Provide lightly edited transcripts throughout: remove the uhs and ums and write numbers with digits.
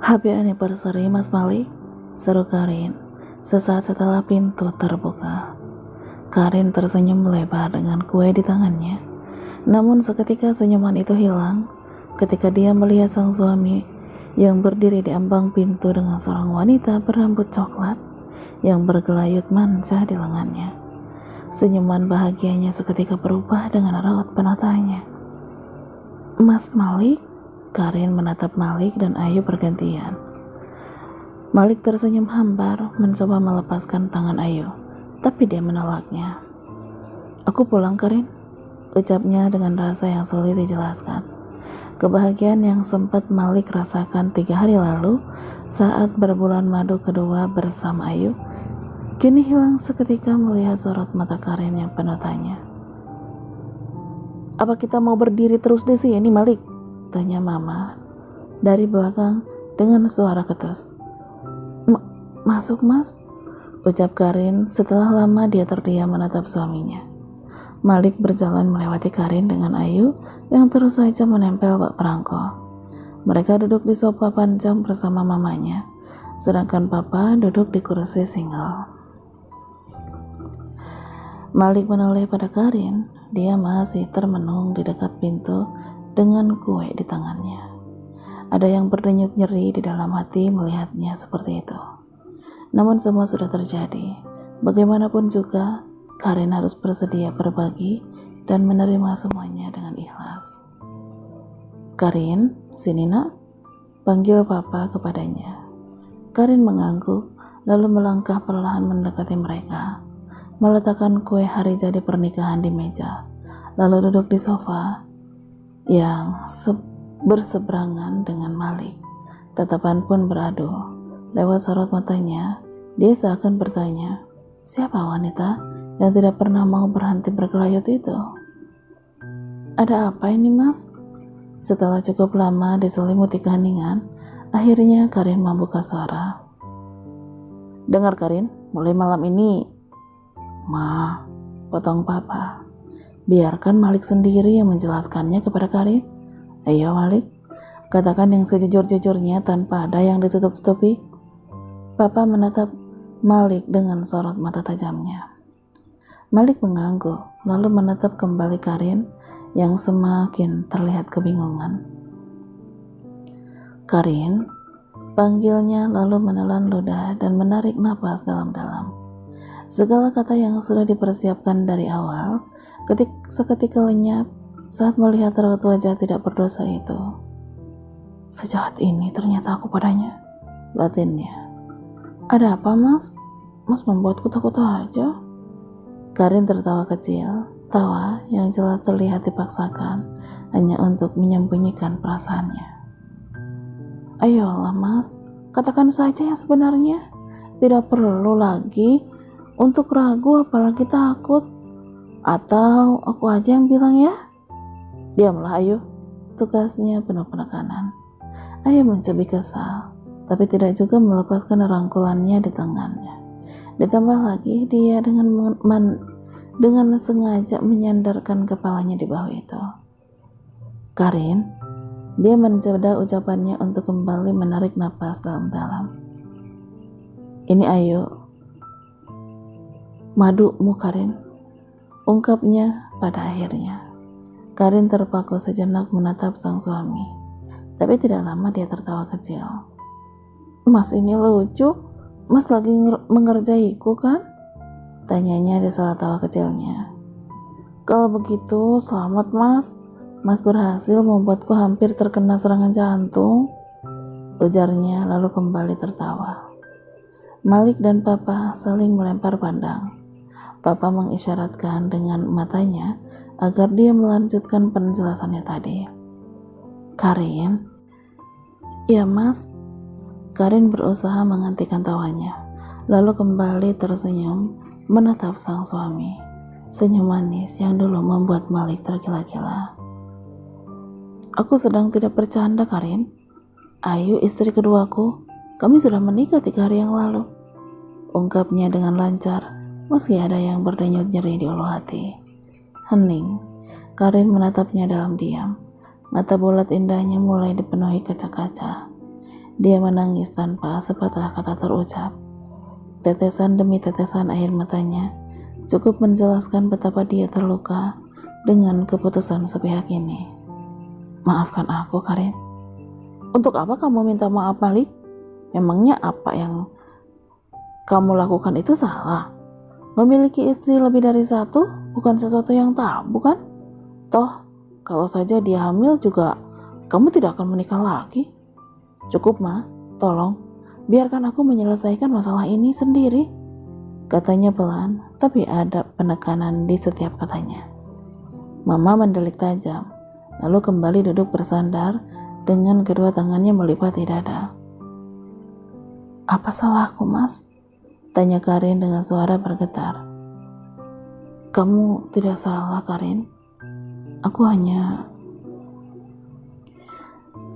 HP anniversary Mas Malik, seru Karin. Sesaat setelah pintu terbuka, Karin tersenyum lebar dengan kue di tangannya. Namun seketika senyuman itu hilang ketika dia melihat sang suami yang berdiri di ambang pintu dengan seorang wanita berambut coklat yang bergelayut manca di lengannya. Senyuman bahagianya seketika berubah dengan raut penuh tanya. Mas Malik? Karin menatap Malik dan Ayu bergantian. Malik tersenyum hambar mencoba melepaskan tangan Ayu, tapi dia menolaknya. Aku pulang, Karin, ucapnya dengan rasa yang sulit dijelaskan. Kebahagiaan yang sempat Malik rasakan 3 hari lalu saat berbulan madu kedua bersama Ayu kini hilang seketika melihat sorot mata Karin yang penuh tanya. Apa kita mau berdiri terus di sini, Malik? Tanya Mama dari belakang dengan suara ketus. Masuk, Mas, ucap Karin setelah lama dia terdiam menatap suaminya. Malik berjalan melewati Karin dengan Ayu yang terus saja menempel bak perangko. Mereka duduk di sofa panjang bersama mamanya, sedangkan Papa duduk di kursi single. Malik menoleh pada Karin. Dia masih termenung di dekat pintu dengan kue di tangannya. Ada yang berdenyut nyeri di dalam hati melihatnya seperti itu. Namun semua sudah terjadi. Bagaimanapun juga, Karin harus bersedia berbagi dan menerima semuanya dengan ikhlas. Karin, sini nak, panggil Papa kepadanya. Karin mengangguk, lalu melangkah perlahan mendekati mereka, meletakkan kue hari jadi pernikahan di meja, lalu duduk di sofa yang berseberangan dengan Malik. Tatapan pun beradu. Lewat sorot matanya, dia seakan bertanya, siapa wanita yang tidak pernah mau berhenti bergelayut itu? Ada apa ini, Mas? Setelah cukup lama diselimuti keheningan, akhirnya Karin membuka suara. Dengar Karin, mulai malam ini, Ma, potong Papa. Biarkan Malik sendiri yang menjelaskannya kepada Karin. Ayo Malik, katakan yang sejujur-jujurnya tanpa ada yang ditutup-tutupi. Papa menatap Malik dengan sorot mata tajamnya. Malik mengangguk, lalu menatap kembali Karin yang semakin terlihat kebingungan. Karin, panggilnya lalu menelan ludah dan menarik napas dalam-dalam. Segala kata yang sudah dipersiapkan dari awal seketika lenyap saat melihat raut wajah tidak berdosa itu. Sejahat ini ternyata aku padanya, batinnya. Ada apa, Mas? Mas membuatku takut aja. Karin tertawa kecil, tawa yang jelas terlihat dipaksakan hanya untuk menyembunyikan perasaannya. Ayolah, Mas, katakan saja yang sebenarnya. Tidak perlu lagi untuk ragu apalagi takut. Atau aku aja yang bilang ya? Diamlah Ayu, tugasnya penuh penekanan. Ayu mencubit kesal, tapi tidak juga melepaskan rangkulannya di tangannya. Ditambah lagi dia dengan sengaja menyandarkan kepalanya di bahu itu. Karin, dia menjeda ucapannya untuk kembali menarik napas dalam-dalam. Ini Ayu, madumu Karin, ungkapnya pada akhirnya. Karin terpaku sejenak menatap sang suami, tapi tidak lama dia tertawa kecil. Mas ini lucu, Mas lagi mengerjaiku kan? Tanyanya di sela tawa kecilnya. Kalau begitu selamat Mas, Mas berhasil membuatku hampir terkena serangan jantung, ujarnya lalu kembali tertawa. Malik dan Papa saling melempar pandang. Papa mengisyaratkan dengan matanya agar dia melanjutkan penjelasannya tadi. Karin, ya Mas. Karin berusaha menghentikan tawanya, lalu kembali tersenyum menatap sang suami. Senyum manis yang dulu membuat Malik tergila-gila. Aku sedang tidak bercanda, Karin. Ayu, istri keduaku, kami sudah menikah 3 hari yang lalu, ungkapnya dengan lancar. Meski ada yang berdenyut nyeri di ulu hati. Hening, Karin menatapnya dalam diam. Mata bulat indahnya mulai dipenuhi kaca-kaca. Dia menangis tanpa sepatah kata terucap. Tetesan demi tetesan air matanya cukup menjelaskan betapa dia terluka dengan keputusan sepihak ini. Maafkan aku, Karin. Untuk apa kamu minta maaf, Malik? Memangnya apa yang kamu lakukan itu salah? Memiliki istri lebih dari satu bukan sesuatu yang tabu, kan? Toh, kalau saja dia hamil juga kamu tidak akan menikah lagi. Cukup, Ma. Tolong, biarkan aku menyelesaikan masalah ini sendiri. Katanya pelan, tapi ada penekanan di setiap katanya. Mama mendelik tajam, lalu kembali duduk bersandar dengan kedua tangannya melipati dada. Apa salahku, Mas? Tanya Karin dengan suara bergetar. Kamu tidak salah, Karin. Aku hanya...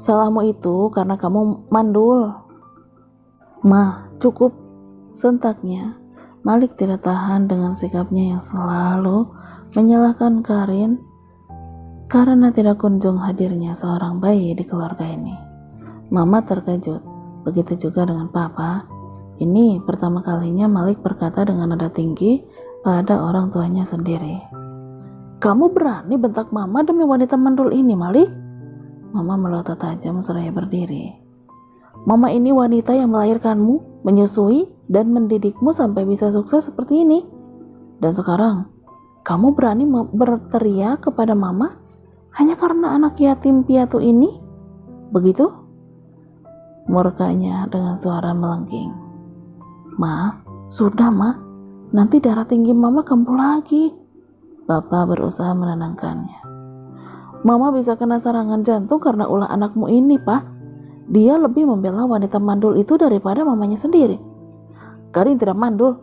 Salahmu itu karena kamu mandul. Ma, cukup. Sentaknya, Malik tidak tahan dengan sikapnya yang selalu menyalahkan Karin karena tidak kunjung hadirnya seorang bayi di keluarga ini. Mama terkejut, begitu juga dengan Papa. Ini pertama kalinya Malik berkata dengan nada tinggi pada orang tuanya sendiri. Kamu berani bentak Mama demi wanita mandul ini, Malik? Mama melotot tajam seraya berdiri. Mama ini wanita yang melahirkanmu, menyusui, dan mendidikmu sampai bisa sukses seperti ini. Dan sekarang, kamu berani berteriak kepada Mama hanya karena anak yatim piatu ini? Begitu? Murkanya dengan suara melengking. Ma, sudah Ma, nanti darah tinggi Mama kambuh lagi. Bapak berusaha menenangkannya. Mama bisa kena serangan jantung karena ulah anakmu ini, Pak. Dia lebih membela wanita mandul itu daripada mamanya sendiri. Karin tidak mandul.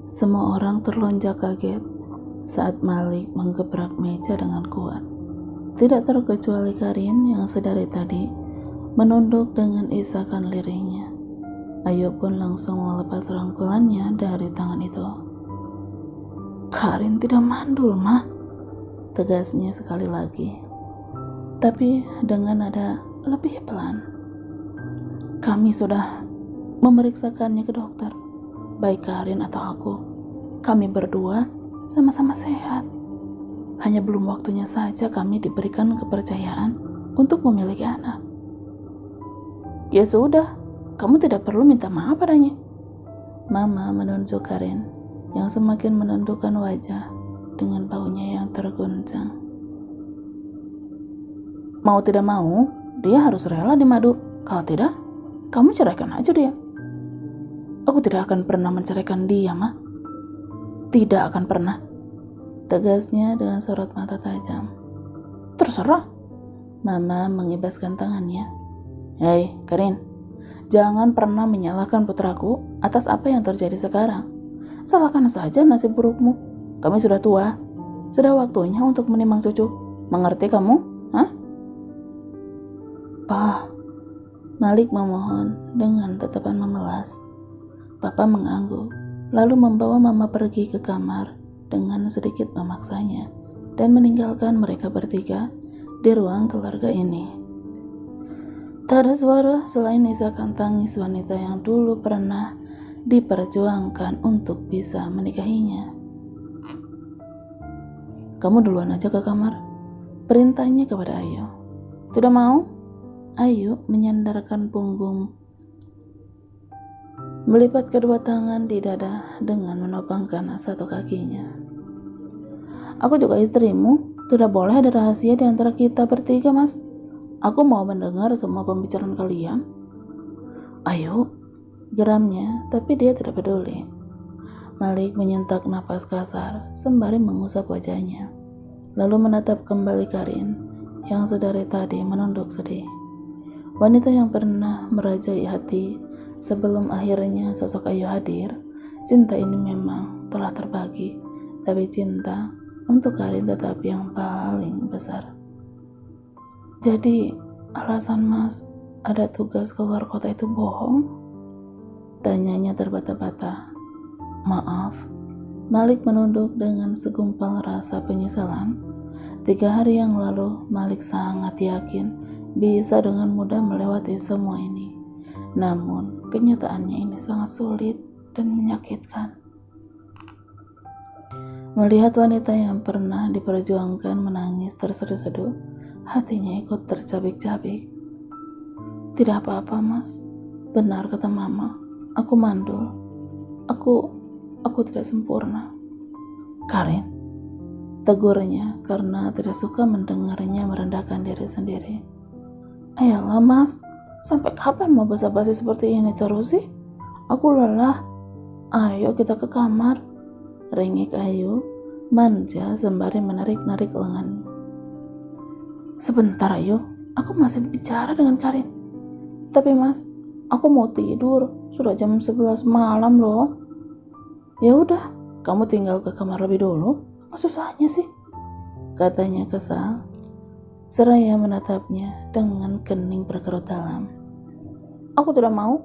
Semua orang terlonjak kaget saat Malik menggebrak meja dengan kuat. Tidak terkecuali Karin yang sedari tadi menunduk dengan isakan lirihnya. Ayu pun langsung melepas rangkulannya dari tangan itu. Karin tidak mandul, Ma, tegasnya sekali lagi, tapi dengan nada lebih pelan. Kami sudah memeriksakannya ke dokter, baik Karin atau aku. Kami berdua sama-sama sehat. Hanya belum waktunya saja kami diberikan kepercayaan untuk memiliki anak. Ya sudah, kamu tidak perlu minta maaf padanya. Mama menunjuk Karin yang semakin menundukkan wajah dengan baunya yang terguncang. Mau tidak mau, dia harus rela dimadu. Kalau tidak, kamu ceraikan aja dia. Aku tidak akan pernah menceraikan dia, Ma. Tidak akan pernah, tegasnya dengan sorot mata tajam. Terserah. Mama mengibaskan tangannya. Hei, Karin, jangan pernah menyalahkan putraku atas apa yang terjadi sekarang. Salahkan saja nasib burukmu. Kami sudah tua. Sudah waktunya untuk menimang cucu. Mengerti kamu? Hah? Pa, Malik memohon dengan tatapan memelas. Papa mengangguk, lalu membawa Mama pergi ke kamar dengan sedikit memaksanya dan meninggalkan mereka bertiga di ruang keluarga ini. Tak ada suara selain isakan tangis wanita yang dulu pernah diperjuangkan untuk bisa menikahinya. Kamu duluan aja ke kamar, perintahnya kepada Ayu. Tidak mau? Ayu menyandarkan punggung, melipat kedua tangan di dada dengan menopangkan satu kakinya. Aku juga istrimu, tidak boleh ada rahasia di antara kita bertiga, Mas. Aku mau mendengar semua pembicaraan kalian. Ayu, geramnya, tapi dia tidak peduli. Malik menyentak napas kasar sembari mengusap wajahnya, lalu menatap kembali Karin yang sedari tadi menunduk sedih. Wanita yang pernah merajai hati sebelum akhirnya sosok Ayu hadir. Cinta ini memang telah terbagi, tapi cinta untuk Karin tetap yang paling besar. Jadi alasan Mas ada tugas keluar kota itu bohong? Tanyanya terbata-bata. Maaf. Malik menunduk dengan segumpal rasa penyesalan. 3 hari yang lalu Malik sangat yakin bisa dengan mudah melewati semua ini. Namun, kenyataannya ini sangat sulit dan menyakitkan. Melihat wanita yang pernah diperjuangkan menangis terseduh-seduh, hatinya ikut tercabik-cabik. Tidak apa-apa, Mas. Benar kata Mama. Aku mandul. Aku tidak sempurna. Karin, tegurnya karena tidak suka mendengarnya merendahkan diri sendiri. Ayolah, Mas. Sampai kapan mau basa-basi seperti ini terus sih? Aku lelah. Ayo kita ke kamar. Ringik Ayu manja sembari menarik-narik lengan. Sebentar Ayu, aku masih bicara dengan Karin. Tapi Mas, aku mau tidur. Sudah jam 11 malam loh. Ya udah, kamu tinggal ke kamar lebih dulu. Apa susahnya sih? Katanya kesal. Seraya menatapnya dengan kening berkerut dalam. Aku tidak mau.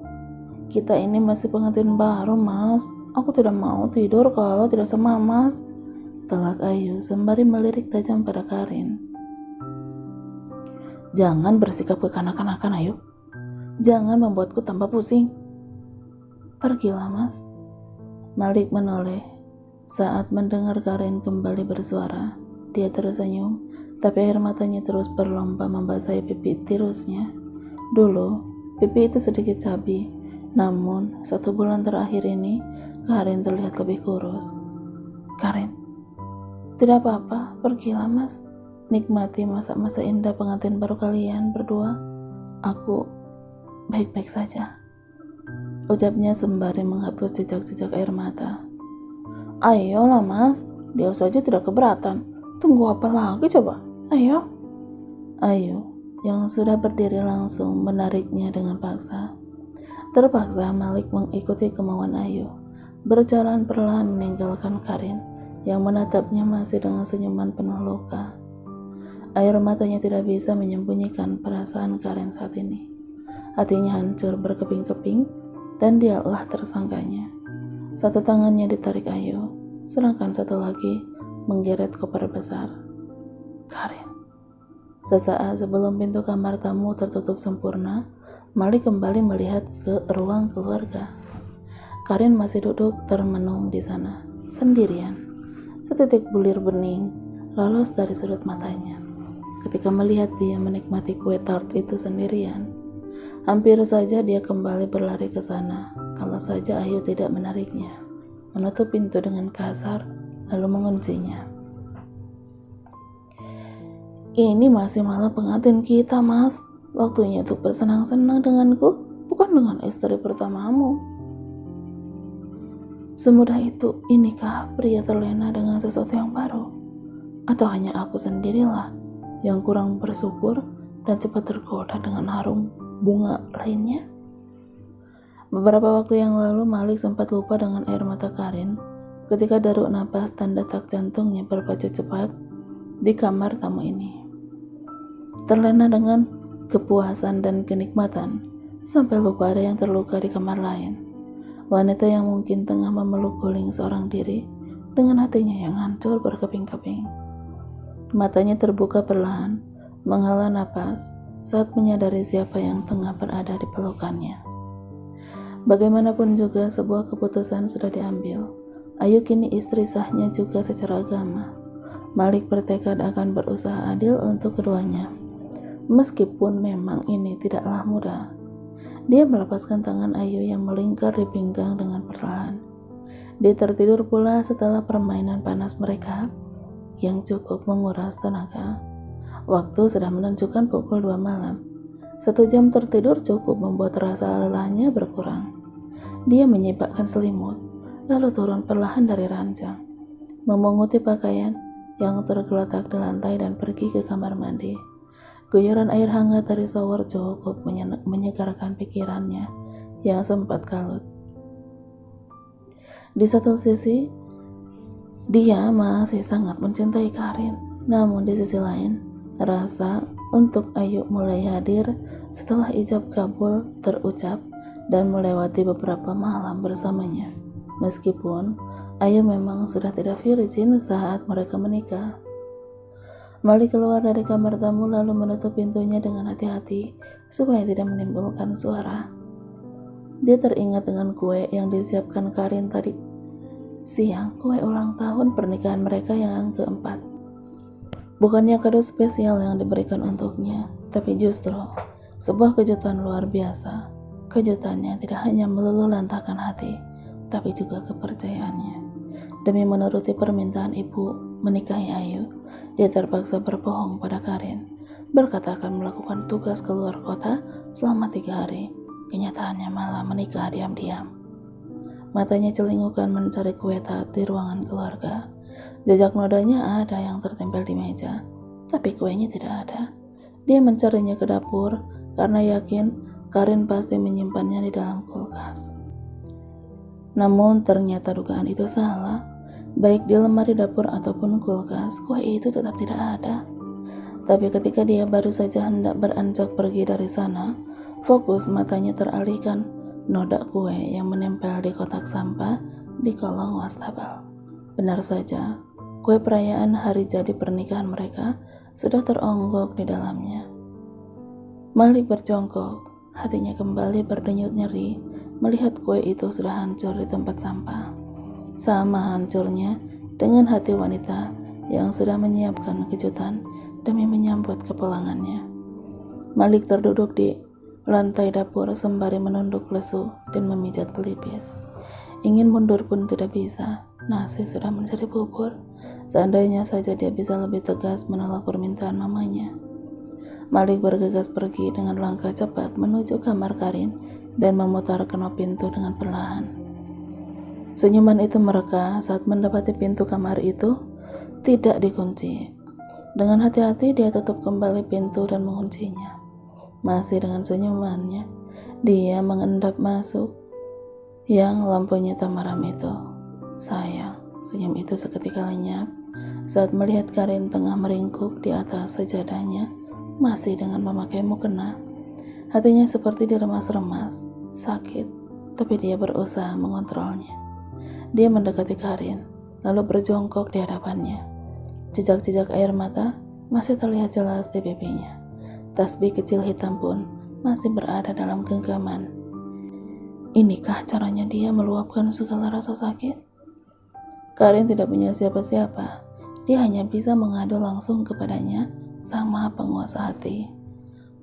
Kita ini masih pengantin baru, Mas. Aku tidak mau tidur kalau tidak sama Mas. Telak Ayu sembari melirik tajam pada Karin. Jangan bersikap kekanak-kanakan, Ayu. Jangan membuatku tambah pusing. Pergilah, Mas. Malik menoleh. Saat mendengar Karin kembali bersuara, dia tersenyum, tapi air matanya terus berlomba membasahi pipi tirusnya. Dulu, pipi itu sedikit cabi, namun 1 bulan terakhir ini, Karin terlihat lebih kurus. Karin, tidak apa-apa, pergilah Mas. Nikmati masa-masa indah pengantin baru kalian berdua. Aku baik-baik saja. Ucapnya sembari menghapus jejak-jejak air mata. Ayolah Mas, dia saja tidak keberatan. Tunggu apa lagi coba? Ayo. Ayu yang sudah berdiri langsung menariknya dengan paksa. Terpaksa Malik mengikuti kemauan Ayu. Berjalan perlahan meninggalkan Karin yang menatapnya masih dengan senyuman penuh luka. Air matanya tidak bisa menyembunyikan perasaan Karin saat ini. Hatinya hancur berkeping-keping dan dialah tersangkanya. 1 tangannya ditarik Ayu, sedangkan 1 lagi menggeret koper besar. Karin. Sesaat sebelum pintu kamar tamu tertutup sempurna, Malik kembali melihat ke ruang keluarga. Karin masih duduk termenung di sana, sendirian. Setitik bulir bening lolos dari sudut matanya. Ketika melihat dia menikmati kue tart itu sendirian, hampir saja dia kembali berlari ke sana, kalau saja Ayu tidak menariknya, menutup pintu dengan kasar, lalu menguncinya. Ini masih malam pengantin kita, Mas. Waktunya untuk bersenang-senang denganku, bukan dengan istri pertamamu. Semudah itu, inikah pria terlena dengan sesuatu yang baru? Atau hanya aku sendirilah yang kurang bersyukur dan cepat tergoda dengan harum bunga lainnya? Beberapa waktu yang lalu Malik sempat lupa dengan air mata Karin ketika daruk napas dan detak jantungnya berpacu cepat di kamar tamu ini. Terlena dengan kepuasan dan kenikmatan sampai lupa ada yang terluka di kamar lain. Wanita yang mungkin tengah memeluk guling seorang diri dengan hatinya yang hancur berkeping-keping. Matanya terbuka perlahan, menghela napas saat menyadari siapa yang tengah berada di pelukannya. Bagaimanapun juga sebuah keputusan sudah diambil. Ayu kini istri sahnya juga secara agama. Malik bertekad akan berusaha adil untuk keduanya. Meskipun memang ini tidaklah mudah. Dia melepaskan tangan Ayu yang melingkar di pinggang dengan perlahan. Dia tertidur pula setelah permainan panas mereka yang cukup menguras tenaga. Waktu sudah menunjukkan pukul 2 malam. 1 jam tertidur cukup membuat rasa lelahnya berkurang. Dia menyibakkan selimut, lalu turun perlahan dari ranjang, memunguti pakaian yang tergeletak di lantai dan pergi ke kamar mandi. Guyuran air hangat dari shower cukup menyegarkan pikirannya yang sempat kalut. Di satu sisi, dia masih sangat mencintai Karin, namun di sisi lain, rasa untuk Ayu mulai hadir setelah ijab kabul terucap dan melewati beberapa malam bersamanya. Meskipun Ayu memang sudah tidak virgin saat mereka menikah. Malik keluar dari kamar tamu lalu menutup pintunya dengan hati-hati supaya tidak menimbulkan suara. Dia teringat dengan kue yang disiapkan Karin tadi siang, kue ulang tahun pernikahan mereka yang keempat. Bukannya kado spesial yang diberikan untuknya, tapi justru sebuah kejutan luar biasa. Kejutannya tidak hanya meluluh lantakkan hati, tapi juga kepercayaannya. Demi menuruti permintaan ibu menikahi Ayu, dia terpaksa berbohong pada Karin, berkata akan melakukan tugas keluar kota selama 3 hari. Kenyataannya malah menikah diam-diam. Matanya celingukan mencari kue tart di ruangan keluarga. Jejak nodanya ada yang tertempel di meja, tapi kuenya tidak ada. Dia mencarinya ke dapur karena yakin Karin pasti menyimpannya di dalam kulkas. Namun ternyata dugaan itu salah. Baik di lemari dapur ataupun kulkas, kue itu tetap tidak ada. Tapi ketika dia baru saja hendak beranjak pergi dari sana, fokus matanya teralihkan noda kue yang menempel di kotak sampah di kolong wastafel. Benar saja, kue perayaan hari jadi pernikahan mereka sudah teronggok di dalamnya. Malik berjongkok, hatinya kembali berdenyut nyeri melihat kue itu sudah hancur di tempat sampah. Sama hancurnya dengan hati wanita yang sudah menyiapkan kejutan demi menyambut kepulangannya. Malik terduduk di lantai dapur sembari menunduk lesu dan memijat pelipis. Ingin mundur pun tidak bisa, nasi sudah menjadi bubur. Seandainya saja dia bisa lebih tegas menolak permintaan mamanya. Malik bergegas pergi dengan langkah cepat menuju kamar Karin dan memutar knop pintu dengan perlahan. Senyuman itu mereka saat mendapati pintu kamar itu tidak dikunci. Dengan hati-hati dia tutup kembali pintu dan menguncinya. Masih dengan senyumannya, dia mengendap masuk yang lampunya temaram itu. Sayang, senyum itu seketika lenyap saat melihat Karin tengah meringkuk di atas sajadahnya, masih dengan memakai mukena. Hatinya seperti diremas-remas, sakit, tapi dia berusaha mengontrolnya. Dia mendekati Karin, lalu berjongkok di hadapannya. Jejak-jejak air mata masih terlihat jelas di pipinya. Tasbih kecil hitam pun masih berada dalam genggaman. Inikah caranya dia meluapkan segala rasa sakit? Karin tidak punya siapa-siapa. Dia hanya bisa mengadu langsung kepadanya, sama penguasa hati.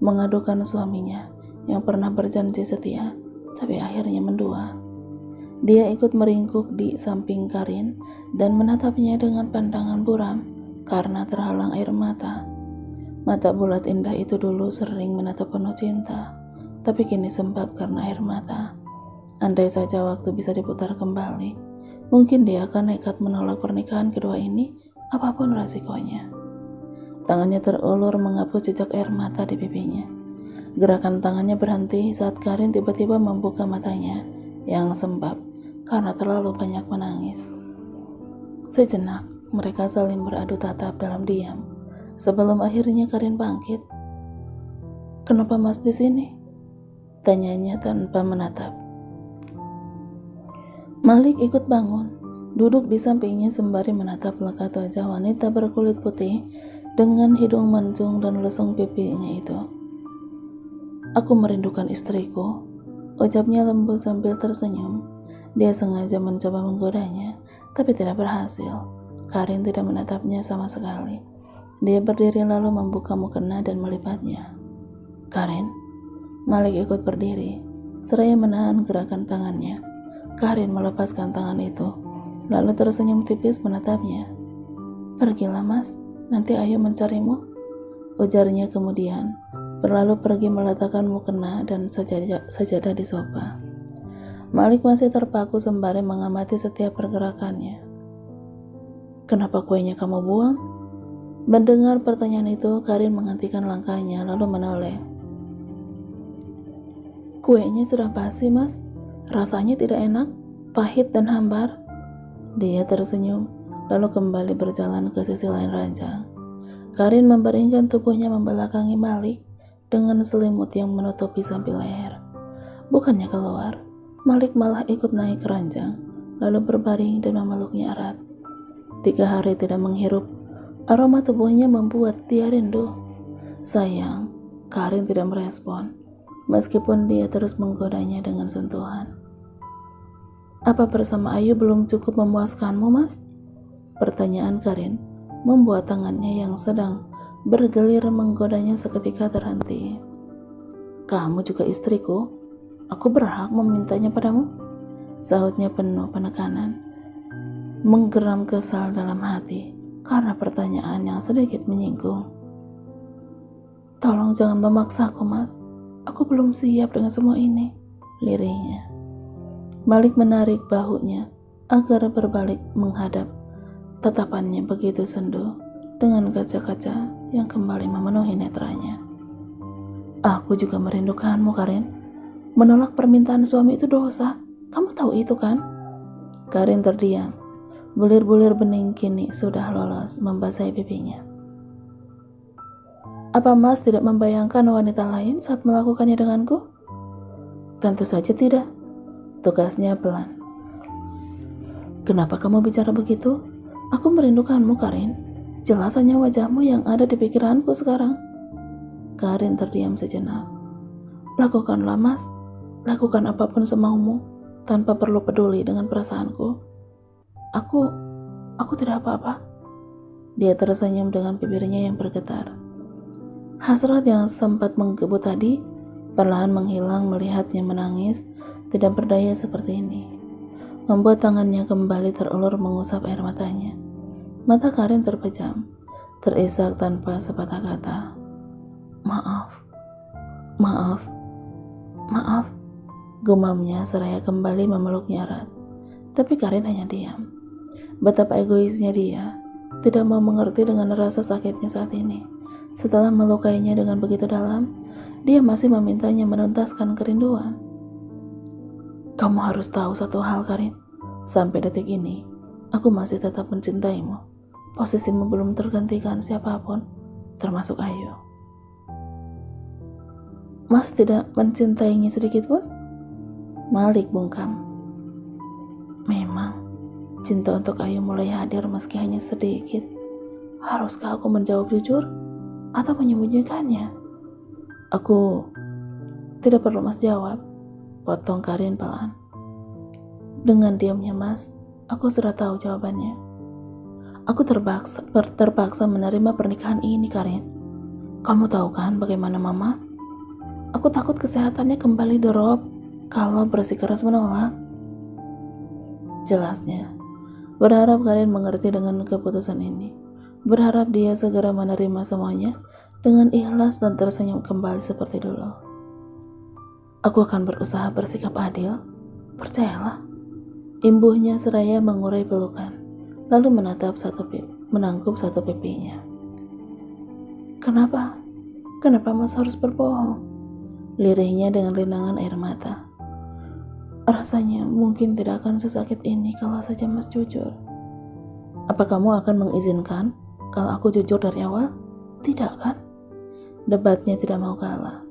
Mengadukan suaminya yang pernah berjanji setia, tapi akhirnya mendua. Dia ikut meringkuk di samping Karin dan menatapnya dengan pandangan buram karena terhalang air mata. Mata bulat indah itu dulu sering menatap penuh cinta, tapi kini sembab karena air mata. Andai saja waktu bisa diputar kembali, mungkin dia akan nekat menolak pernikahan kedua ini, apapun resikonya. Tangannya terulur menghapus jejak air mata di pipinya. Gerakan tangannya berhenti saat Karin tiba-tiba membuka matanya yang sembab karena terlalu banyak menangis. Sejenak, mereka saling beradu tatap dalam diam, sebelum akhirnya Karin bangkit. "Kenapa Mas di sini?" tanyanya tanpa menatap. Malik ikut bangun, duduk di sampingnya sembari menatap lekat wajah wanita berkulit putih dengan hidung mancung dan lesung pipinya itu. "Aku merindukan istriku," ucapnya lembut sambil tersenyum. Dia sengaja mencoba menggodanya, tapi tidak berhasil. Karin tidak menatapnya sama sekali. Dia berdiri lalu membuka mukena dan melipatnya. "Karin." Malik ikut berdiri, seraya menahan gerakan tangannya. Karin melepaskan tangan itu, lalu tersenyum tipis menatapnya. "Pergilah Mas, nanti Ayu mencarimu," ujarnya kemudian, berlalu pergi meletakkan mukena dan sajadah di sofa. Malik masih terpaku sembari mengamati setiap pergerakannya. "Kenapa kuenya kamu buang?" Mendengar pertanyaan itu, Karin menghentikan langkahnya lalu menoleh. "Kuenya sudah basi Mas, rasanya tidak enak, pahit dan hambar." Dia tersenyum, lalu kembali berjalan ke sisi lain ranjang. Karin membaringkan tubuhnya membelakangi Malik dengan selimut yang menutupi sampai leher. Bukannya keluar, Malik malah ikut naik ke ranjang, lalu berbaring dan memeluknya erat. 3 hari tidak menghirup Aroma tubuhnya membuat dia rindu. Sayang, Karin tidak merespon, meskipun dia terus menggodanya dengan sentuhan. Apa bersama Ayu belum cukup memuaskanmu, Mas? Pertanyaan Karin membuat tangannya yang sedang bergelir menggodanya seketika terhenti. Kamu juga istriku, aku berhak memintanya padamu, sahutnya penuh penekanan. Menggeram kesal dalam hati karena pertanyaan yang sedikit menyinggung. Tolong jangan memaksaku, Mas. Aku belum siap dengan semua ini, lirihnya. Malik menarik bahunya agar berbalik menghadap. Tatapannya begitu sendu dengan kaca-kaca yang kembali memenuhi netranya. Aku juga merindukanmu, Karin. Menolak permintaan suami itu dosa. Kamu tahu itu kan? Karin terdiam. Bulir-bulir bening kini sudah lolos membasahi pipinya. Apa Mas tidak membayangkan wanita lain saat melakukannya denganku? Tentu saja tidak. Tugasnya pelan. Kenapa kamu bicara begitu? Aku merindukanmu, Karin. Jelas hanya wajahmu yang ada di pikiranku sekarang. Karin terdiam sejenak. Lakukanlah, Mas. Lakukan apapun semaumu, tanpa perlu peduli dengan perasaanku. Aku tidak apa-apa. Dia tersenyum dengan bibirnya yang bergetar. Hasrat yang sempat menggebu tadi perlahan menghilang melihatnya menangis tidak berdaya seperti ini. Membuat tangannya kembali terulur mengusap air matanya. Mata Karin terpejam, terisak tanpa sepatah kata. Maaf, gumamnya seraya kembali memeluknya erat. Tapi Karin hanya diam. Betapa egoisnya dia, tidak mau mengerti dengan rasa sakitnya saat ini. Setelah melukainya dengan begitu dalam, dia masih memintanya menuntaskan kerinduan. Kamu harus tahu satu hal, Karin. Sampai detik ini, aku masih tetap mencintaimu. Posisimu belum tergantikan siapapun, termasuk Ayu. Mas tidak mencintainya sedikit pun? Malik bungkam. Memang, cinta untuk Ayu mulai hadir meski hanya sedikit. Haruskah aku menjawab jujur atau menyembunyikannya? Aku tidak perlu Mas jawab, potong Karin pelan. Dengan diamnya Mas, aku sudah tahu jawabannya. Aku terpaksa menerima pernikahan ini, Karin. Kamu tahu kan bagaimana Mama? Aku takut kesehatannya kembali drop kalau bersikeras menolak. Jelasnya, berharap Karin mengerti dengan keputusan ini. Berharap dia segera menerima semuanya dengan ikhlas dan tersenyum kembali seperti dulu. Aku akan berusaha bersikap adil, percayalah. Imbuhnya seraya mengurai pelukan, lalu menangkup satu pipinya. Kenapa? Kenapa Mas harus berbohong? Lirihnya dengan linangan air mata. Rasanya mungkin tidak akan sesakit ini kalau saja Mas jujur. Apa kamu akan mengizinkan kalau aku jujur dari awal? Tidak kan? Debatnya tidak mau kalah.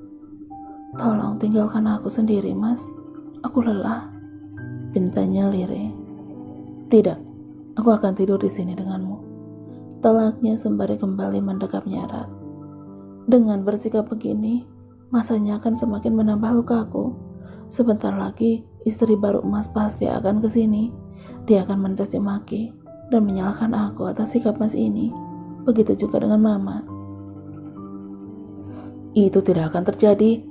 Tolong tinggalkan aku sendiri, Mas. Aku lelah. Pintanya lirih. Tidak, aku akan tidur di sini denganmu. Talaknya sembari kembali mendekapnya erat. Dengan bersikap begini, masanya akan semakin menambah lukaku. Sebentar lagi, istri baru Mas pasti akan ke sini. Dia akan mencaci maki dan menyalahkan aku atas sikap Mas ini. Begitu juga dengan Mama. Itu tidak akan terjadi,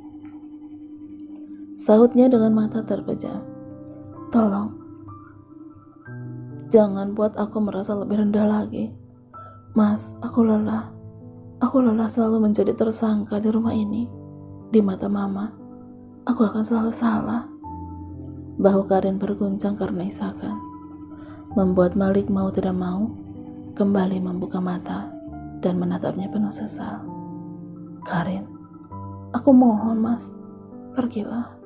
sahutnya dengan mata terpejam. Tolong, jangan buat aku merasa lebih rendah lagi. Mas, aku lelah. Aku lelah selalu menjadi tersangka di rumah ini. Di mata Mama, aku akan selalu salah. Bahu Karin berguncang karena isakan, membuat Malik mau tidak mau kembali membuka mata dan menatapnya penuh sesal. Karin, aku mohon Mas, pergilah.